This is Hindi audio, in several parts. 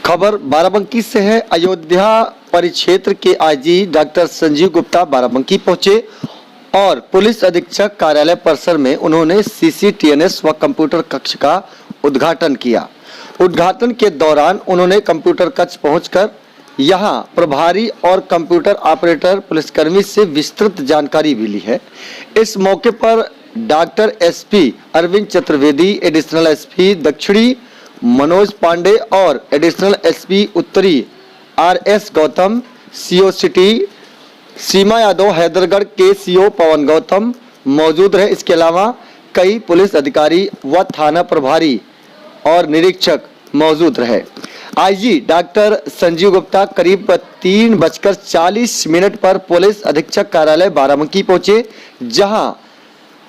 खबर बाराबंकी से है। अयोध्या परिक्षेत्र के आईजी डॉक्टर संजीव गुप्ता बाराबंकी पहुंचे और पुलिस अधीक्षक कार्यालय परिसर में उन्होंने सीसीटीएनएस व कंप्यूटर कक्ष का उद्घाटन किया। उद्घाटन के दौरान उन्होंने कंप्यूटर कक्ष पहुंचकर यहां प्रभारी और कंप्यूटर ऑपरेटर पुलिसकर्मी से विस्तृत जानकारी भी ली है। इस मौके पर doctor SP Arvind Chaturvedi, additional SP दक्षिणी मनोज पांडे और एडिशनल एसपी उत्तरी RS Gautam, CO city Seema Yadav, Haidergarh के सीओ पवन गौतम मौजूद रहे। इसके अलावा कई पुलिस अधिकारी व थाना प्रभारी और निरीक्षक मौजूद रहे। आईजी डॉक्टर संजीव गुप्ता करीब 3:40 पर पुलिस अधीक्षक कार्यालय बाराबंकी पहुंचे, जहां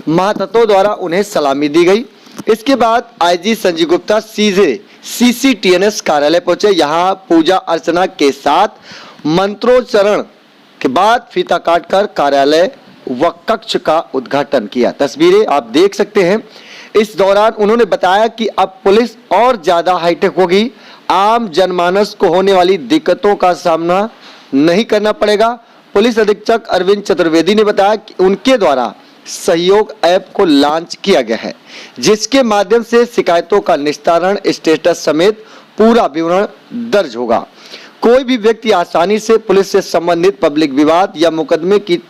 महातत्वों द्वारा उन्हें सलामी दी गई। इसके बाद आईजी संजीव गुप्ता सीधे सीसीटीएनएस कार्यालय पहुंचे। यहां पूजा अर्चना के साथ मंत्रोच्चारण के बाद फीता काटकर कार्यालय व कक्ष का उद्घाटन किया। तस्वीरें आप देख सकते हैं। इस दौरान उन्होंने बताया कि अब पुलिस और ज्यादा हाईटेक होगी, आम जनमानस को होने वाली दिक्कतों का सामना नहीं करना पड़ेगा। पुलिस अधीक्षक अरविंद चतुर्वेदी ने बताया कि उनके द्वारा सहयोग ऐप को लॉन्च किया गया है, जिसके माध्यम से शिकायतों का निस्तारण, स्टेटस समेत पूरा विवरण दर्ज होगा। कोई भी व्यक्ति आसानी से पुलिस से संबंधित पब्लिक विवाद या मुकदमे की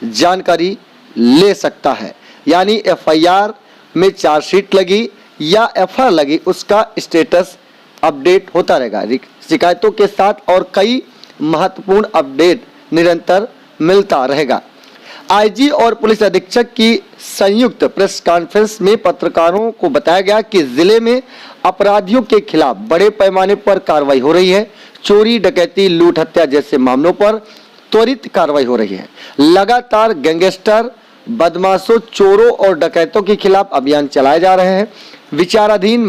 जानकारी ले सकता है। यानी एफआईआर में चार्जशीट लगी या एफआईआर लगी, उसका स्टेटस अपडेट होता रहेगा शिकायतों के साथ, और कई महत्वपूर्ण अपडेट निरंतर मिलता रहेगा। आईजी और पुलिस अधीक्षक की संयुक्त प्रेस कॉन्फ्रेंस में पत्रकारों को बताया गया कि जिले में अपराधियों के खिलाफ बड़े पैमाने पर कार्रवाई हो रही है। चोरी, डकैती, लूट, हत्या जैसे मामलों पर त्वरित कार्रवाई हो रही है। लगातार गैंगस्टर, बदमाशों, चोरों और डकैतों के खिलाफ अभियान चलाए जा रहे हैं। विचाराधीन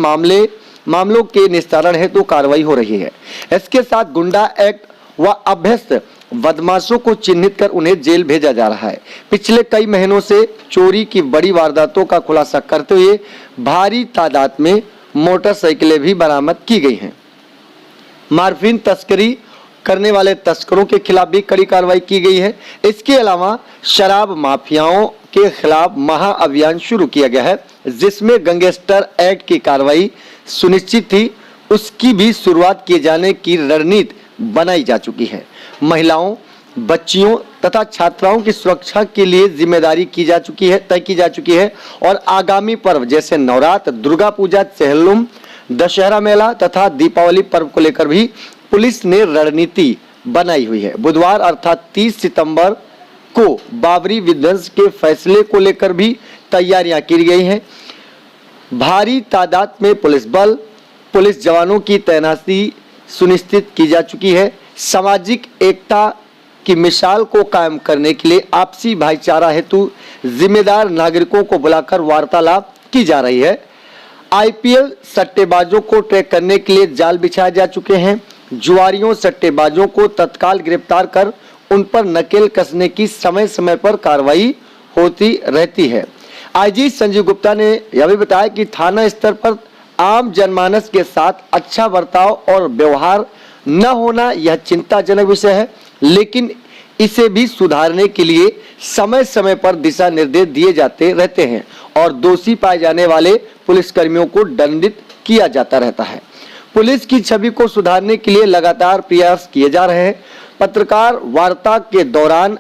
मामलों के निस्तारण हेतु कार्रवाई हो रही है। इसके साथ गुंडा एक्ट व अभ्यस्त बदमाशों को चिन्हित कर उन्हें जेल भेजा जा रहा है। पिछले कई महीनों से चोरी की बड़ी वारदातों का खुलासा करते हुए भारी तादाद में मोटरसाइकिलें भी बरामद की गई हैं। मार्फिन तस्करी करने वाले तस्करों के खिलाफ भी कड़ी कार्रवाई की गई है। इसके अलावा शराब माफियाओं के खिलाफ महाअभियान शुरू किया गया है, जिसमें गैंगस्टर एक्ट की कार्रवाई सुनिश्चित थी, उसकी भी शुरुआत किए जाने की रणनीति बनाई जा चुकी है। महिलाओं, बच्चियों तथा छात्राओं की सुरक्षा के लिए जिम्मेदारी तय की जा चुकी है और आगामी पर्व जैसे नवरात्र, दुर्गा पूजा, चेहल्लुम, दशहरा मेला तथा दीपावली पर्व को लेकर भी पुलिस ने रणनीति बनाई हुई है। बुधवार अर्थात 30 सितंबर को बाबरी विध्वंस के फैसले को लेकर भी तैयारियां की गई हैं। भारी तादाद में पुलिस बल, पुलिस जवानों की तैनाती सुनिश्चित की जा चुकी है। सामाजिक एकता की मिसाल को कायम करने के लिए आपसी भाईचारा हेतु जिम्मेदार नागरिकों को बुलाकर वार्तालाप की जा रही है। आईपीएल सट्टेबाजों को ट्रैक करने के लिए जाल बिछाए जा चुके हैं। जुआरियों, सट्टेबाजों को तत्काल गिरफ्तार कर उन पर नकेल कसने की समय समय पर कार्रवाई होती रहती है। आईजी संजीव गुप्ता ने यह भी बताया कि थाना स्तर पर आम जनमानस के साथ अच्छा बर्ताव और व्यवहार न होना यह चिंताजनक विषय है, लेकिन इसे भी सुधारने के लिए समय समय पर दिशा निर्देश दिए जाते रहते हैं और दोषी पाए जाने वाले पुलिसकर्मियों को दंडित किया जाता रहता है। पुलिस की छवि को सुधारने के लिए लगातार प्रयास किए जा रहे हैं। पत्रकार वार्ता के दौरान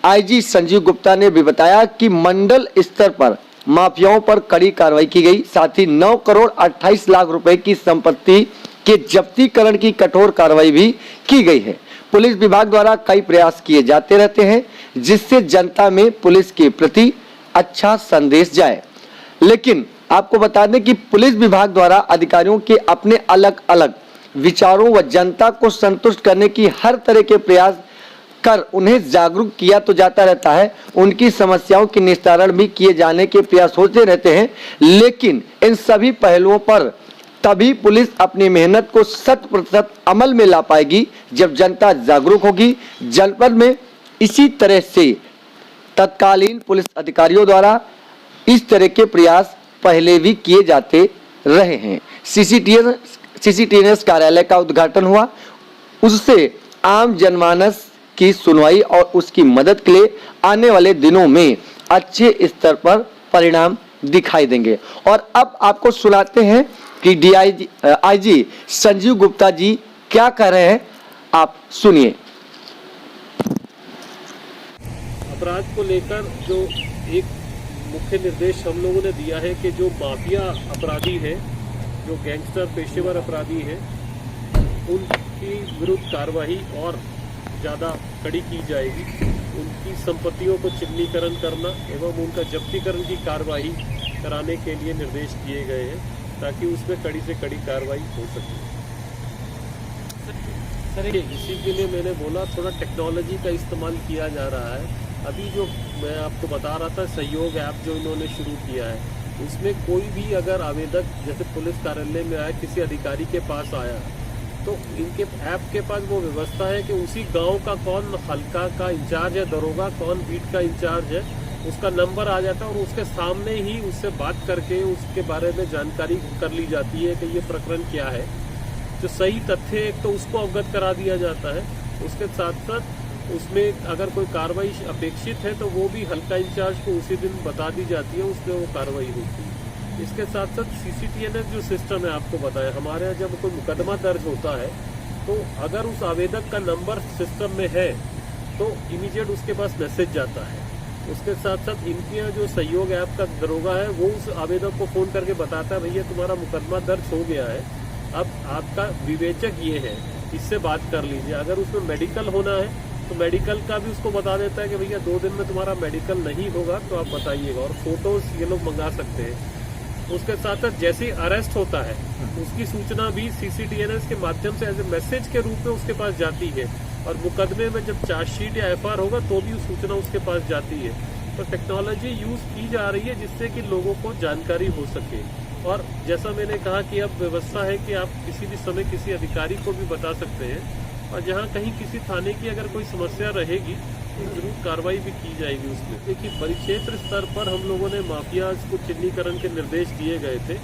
आईजी संजीव गुप्ता ने भी बताया कि मंडल स्तर पर माफियाओं पर कड़ी कार्रवाई की गई, साथ ही 9 करोड़ 28 लाख रुपए की संपत्ति के जब्तीकरण की कठोर कार्रवाई भी की गई है। पुलिस विभाग द्वारा कई प्रयास किए जाते रहते हैं, जिससे जनता में पुलिस के प्रति अच्छा संदेश जाए। लेकिन आपको बता दें कि पुलिस विभाग द्वारा अधिकारियों के अपने अलग अलग विचारों व जनता को संतुष्ट करने की हर तरह के प्रयास कर उन्हें जागरूक किया तो जाता रहता है। उनकी समस्याओं के निस्तारण भी किए जाने के प्रयास होते रहते हैं, लेकिन इन सभी पहलुओं पर तभी पुलिस अपनी मेहनत को 100% अमल में ला पाएगी जब जनता जागरूक होगी। जनपद में इसी तरह से तत्कालीन पुलिस अधिकारियों द्वारा इस तरह के प्रयास पहले भी किए जाते रहे हैं। सीसीटीएनएस कार्यालय का उद्घाटन हुआ। उससे आम जनमानस की सुनवाई और उसकी मदद के लिए आने वाले दिनों में अच्छे स्तर पर परिणाम दिखाई देंगे। और अब आपको सुनाते हैं कि आईजी संजीव गुप्ता जी क्या कह रहे हैं, आप सुनिए। अपराध को लेकर जो एक मुख्य निर्देश हम लोगों ने दिया है कि जो माफिया अपराधी है, जो गैंगस्टर पेशेवर अपराधी है, उनकी विरुद्ध कार्रवाई और ज़्यादा कड़ी की जाएगी। उनकी संपत्तियों को चिन्हीकरण करना एवं उनका जब्तीकरण की कार्रवाई कराने के लिए निर्देश दिए गए हैं, ताकि उसमें कड़ी से कड़ी कार्रवाई हो सके। सर, इसी के लिए मैंने बोला थोड़ा टेक्नोलॉजी का इस्तेमाल किया जा रहा है। अभी जो मैं आपको बता रहा था सहयोग ऐप जो इन्होंने शुरू किया है, उसमें कोई भी अगर आवेदक जैसे पुलिस कार्यालय में आया, किसी अधिकारी के पास आया, तो इनके ऐप के पास वो व्यवस्था है कि उसी गांव का कौन हल्का का इंचार्ज है, दरोगा कौन बीट का इंचार्ज है, उसका नंबर आ जाता है और उसके सामने ही उससे बात करके उसके बारे में जानकारी कर ली जाती है कि ये प्रकरण क्या है। जो सही तथ्य एक तो उसको अवगत करा दिया जाता है, उसके साथ साथ उसमें अगर कोई कार्रवाई अपेक्षित है तो वो भी हल्का इंचार्ज को उसी दिन बता दी जाती है, उसमें वो कार्रवाई होती है। इसके साथ साथ सीसीटीएनएस जो सिस्टम है आपको बताया, हमारे यहाँ जब कोई मुकदमा दर्ज होता है तो अगर उस आवेदक का नंबर सिस्टम में है तो इमीडिएट उसके पास मैसेज जाता है। उसके साथ साथ इनके यहाँ जो सहयोग ऐप का दरोगा है वो उस आवेदक को फोन करके बताता है, भैया तुम्हारा मुकदमा दर्ज हो गया है, अब आपका विवेचक ये है, इससे बात कर लीजिए। अगर उसमें मेडिकल होना है तो मेडिकल का भी उसको बता देता है कि भैया 2 दिन में तुम्हारा मेडिकल नहीं होगा तो आप बताइएगा, और फोटोज ये लोग मंगा सकते हैं। उसके साथ साथ जैसे ही अरेस्ट होता है उसकी सूचना भी सीसीटीएनएस के माध्यम से एज ए मैसेज के रूप में उसके पास जाती है, और मुकदमे में जब चार्जशीट या एफआईआर होगा तो भी सूचना उसके पास जाती है। तो टेक्नोलॉजी यूज की जा रही है जिससे कि लोगों को जानकारी हो सके। और जैसा मैंने कहा कि अब व्यवस्था है कि आप किसी भी समय किसी अधिकारी को भी बता सकते हैं, और जहाँ कहीं किसी थाने की अगर कोई समस्या रहेगी तो जरूर कार्रवाई भी की जाएगी उसमें। देखिए, परिक्षेत्र स्तर पर हम लोगों ने माफिया को चिन्हीकरण के निर्देश दिए गए थे,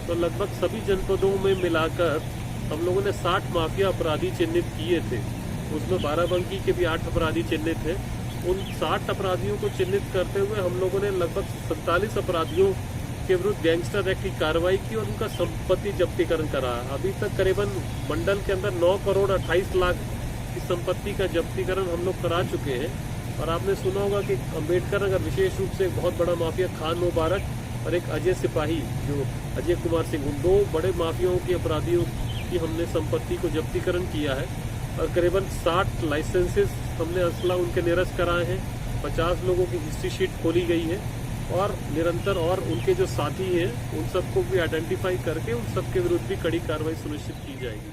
तो लगभग सभी जनपदों में मिलाकर हम लोगों ने 60 माफिया अपराधी चिन्हित किए थे। उसमें बाराबंकी के भी 8 अपराधी चिन्हित थे। उन 60 अपराधियों को चिन्हित करते हुए हम लोगों ने लगभग 47 अपराधियों के विरुद्ध गैंगस्टर एक्ट की कार्रवाई की और उनका संपत्ति जब्तीकरण करा। अभी तक करीबन मंडल के अंदर 9 करोड़ 28 लाख की संपत्ति का जब्तीकरण हम लोग करा चुके हैं। और आपने सुना होगा कि अम्बेडकर नगर विशेष रूप से एक बहुत बड़ा माफिया खान मुबारक और एक अजय सिपाही जो अजय कुमार सिंह, उन 2 बड़े माफियाओं की अपराधियों की हमने संपत्ति को जब्तीकरण किया है। और करीबन 60 लाइसेंसेस हमने असला उनके निरस्त कराए हैं। 50 लोगों की हिस्ट्री शीट खोली गई है, और निरंतर और उनके जो साथी हैं उन सबको भी आइडेंटिफाई करके उन सबके विरुद्ध भी कड़ी कार्रवाई सुनिश्चित की जाएगी।